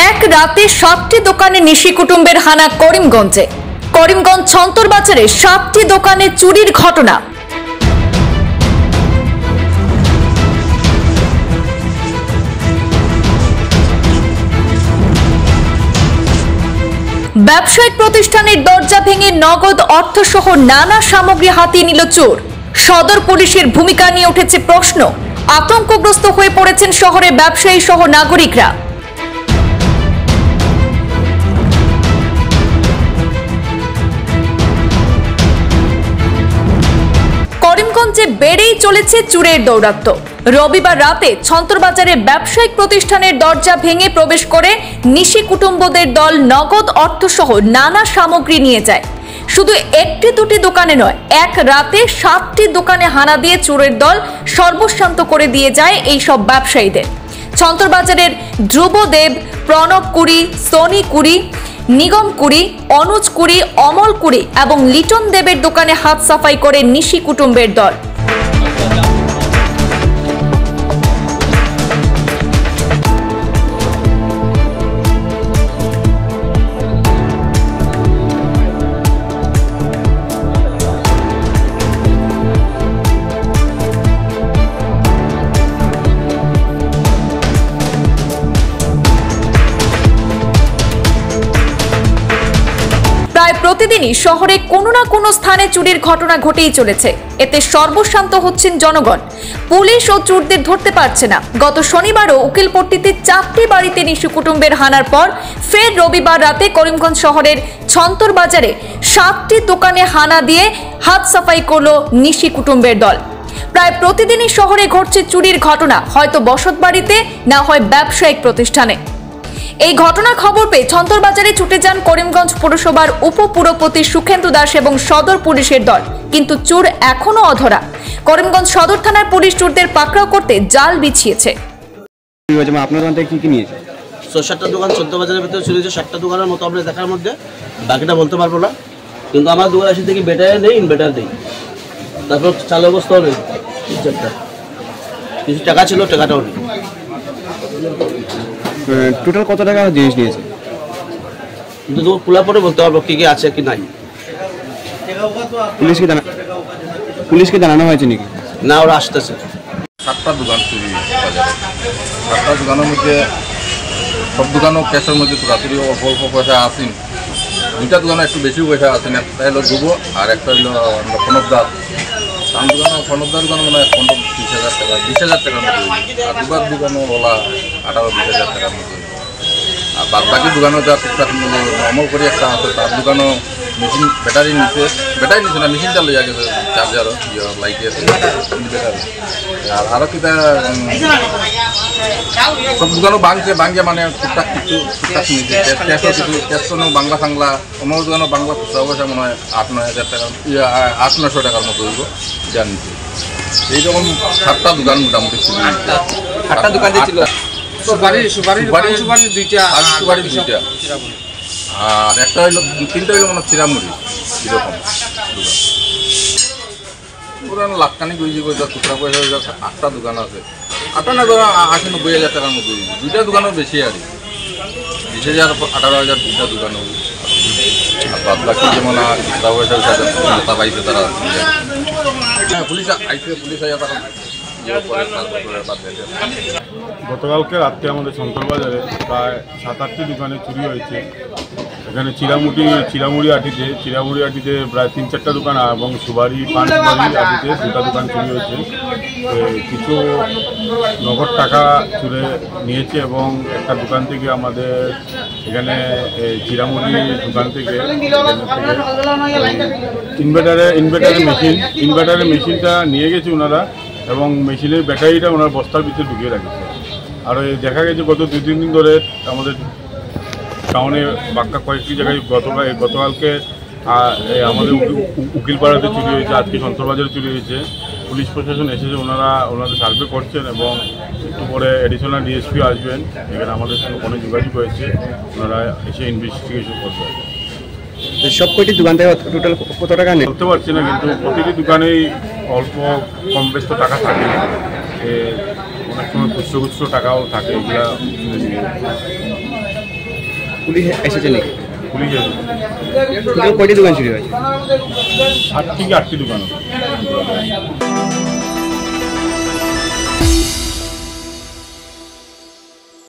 এক রাতে 7টি দোকানে নিশি কুটুম্বের হানা করিমগঞ্জে। করিমগঞ্জ ছন্তর বাজারে 7টি দোকানে চুরির ঘটনা। ব্যবসায়িক প্রতিষ্ঠানের দরজা ভেঙে নগদ অর্থসহ নানা সামগ্রী হাতিয়ে নিল চোর। সদর পুলিশের ভূমিকা নিয়ে উঠেছে প্রশ্ন। আতঙ্কগ্রস্ত হয়ে পড়েছেন শহরের ব্যবসায়ী সহ নাগরিকরা। করিমগঞ্জে বেড়েই চলেছে চুরের দৌরাত্ম্য। রবিবার রাতে ছন্তরবাজারে ব্যবসায়িক প্রতিষ্ঠানের দরজা ভেঙে প্রবেশ করে নিশি কুটুম্বদের দল নগদ অর্থসহ নানা সামগ্রী নিয়ে যায়। শুধু একটি দুটি দোকানে নয়, এক রাতে 7টি দোকানে হানা দিয়ে চোরের দল সর্বশান্ত করে দিয়ে যায় এই সব ব্যবসায়ীদের। ছন্তরবাজারের ধ্রুবদেব, প্রণব কুড়ি, সোনি কুড়ি, নিগম কুড়ি, অনুজ কুড়ি, অমল কুড়ি এবং লিটন দেবের দোকানে হাত সাফাই করে নিশি কুটুম্বের দল। প্রায় প্রতিদিনই শহরে কোনো না কোনো স্থানে চুরির ঘটনা ঘটেই চলেছে। এতে সর্বশান্ত হচ্ছেন জনগণ। পুলিশ ও চোরদের ধরতে পারছে না। গত শনিবারও উকিলপট্টিতে 4টি বাড়িতে নিশি কুটুম্বের হানার পর ফের রবিবার রাতে করিমগঞ্জ শহরের ছন্তর বাজারে 7টি দোকানে হানা দিয়ে হাত সাফাই করল নিশি কুটুম্বের দল। প্রায় প্রতিদিনই শহরে ঘটছে চুরির ঘটনা, হয়তো বসত বাড়িতে, না হয় ব্যবসায়িক প্রতিষ্ঠানে। এই ঘটনার খবর পেয়ে ছন্তরবাজারে ছুটে যান করিমগঞ্জ পৌরসভার উপপুরপতি সুখেন্দু দাস এবং সদর পুলিশের দল, কিন্তু চোর এখনো অধরা। করিমগঞ্জ সদর থানার পুলিশ চোরদের পাকড়াও করতে জাল বিছিয়েছে। আপনার দোকান থেকে কি নিয়েছে? 7টা দোকান ছন্তরবাজারের ভিতরে চুরি হয়েছে। 7টা দোকানের মতো আমরা দেখার মধ্যে, বাকিটা বলতে পারবো না। কিন্তু আমার দোকান এসে দেখি ব্যাটারি নেই, ইনভার্টার নেই, তারপর চালু অবস্থাও নেই। কিছু টাকা ছিল, টাকাটাও নেই। টোটাল কত টাকা জিনিস নিয়েছে? কিন্তু খোলা পরে বলতে পারবো কি কি আছে কি নাই। পুলিশকে জানানো হয়েছে নাকি? না, ওরা আসতেছে। 7টা দোকান চুরি বাজারে। 7টা দোকানের মধ্যে সব দোকানও ক্যাশের মধ্যে চুরাচুরি অল্প অল্প পয়সা আসেন। 2টা দোকানে একটু বেশি পয়সা আসেন। একটা হলো যুব আর একটা হলো প্রণবদার। তার দোকানে প্রণবদার দোকানে মানে 15-20,000 টাকা, 20,000 টাকার মতো। আর দুবার দোকানও ওলা 18-20,000 টাকার মতো। আর বাদ বাকি দোকানও যা টুকটাক অমল করে একটা আছে, তার দোকানও মেশিন ব্যাটারি নিচে না, মেশিনটা লইয়া গেছে, চার্জারও লাইটের ব্যাটারি। আর আরও কিটা সব দোকানও ভাঙছে মানে টুকটাক নিচে ক্যাশও বাংলা ফাংলা। অমল দোকানও বাংলা খুচরা পয়সা মনে হয় 8-9,000 টাকা, 8-900 টাকার মতো হইব যা নিচে। এইরকম 7টা দোকান মোটামুটি ছিল। 8টা দোকান ছিল, সুপারি 2টা আর একটা হইলো 3টা হইলো মানে চিরামুড়ি। এরকম পুরান লাখখানিক হয়ে যাবে, খুচরা পয়সা হয়ে যাবে। 8টা দোকান আছে, 8টা না ধরো 80-90,000 টাকার মতো। 2টা দোকানও বেশি আর 20,000-18,000 2টা দোকানও। আর বাদ বাকি যেমন খুচরা পয়সা নেতা পাইছে তারা পুলিশ আইসে, পুলিশ আইয়া তারা গতকালকে রাত্রে আমাদের শঙ্করবাজারে প্রায় 7-8টি দোকানে চুরি হয়েছে। এখানে চিরামুড়ি আটিতে প্রায় 3-4টা দোকান এবং সুপারি পান সুপারি আটিতে 2টা দোকান চুরি হয়েছে। কিছু নগদ টাকা চুরে নিয়েছে এবং একটা দোকান থেকে আমাদের এখানে চিরামুড়ি দোকান থেকে ইনভার্টারের মেশিনটা নিয়ে গেছে ওনারা, এবং মেশিনের ব্যাটারিটা ওনার বস্তার ভিতরে ঢুকিয়ে রাখেছে। আর দেখা গেছে গত 2-3 দিন ধরে আমাদের টাউনে বাক্কা কয়েকটি জায়গায় গতকালকে আমাদের উকিলপাড়াতে চুরি হয়েছে, আজকে শন্তরবাজারে চুরি হয়েছে। পুলিশ প্রশাসন এসেছে, ওনাদের সার্ভে করছেন এবং একটু পরে অ্যাডিশনাল ডিএসপি আসবেন। এখানে আমাদের সঙ্গে ফোনে যোগাযোগ হয়েছে, ওনারা এসে ইনভেস্টিগেশন করবেন। সব কয়টি দোকান থেকে টোটাল কত টাকা নেই বলতে পারছি না, কিন্তু প্রতিটি দোকানেই অল্প কম বেশ তো টাকা থাকে। অনেক সময় খুচরো টাকাও থাকে, এগুলা পুলিশ এসেছে নাকি? পুলিশ এসে টোটাল কয়টি দোকান চুরি হয়েছে? 7 থেকে 8টি দোকান।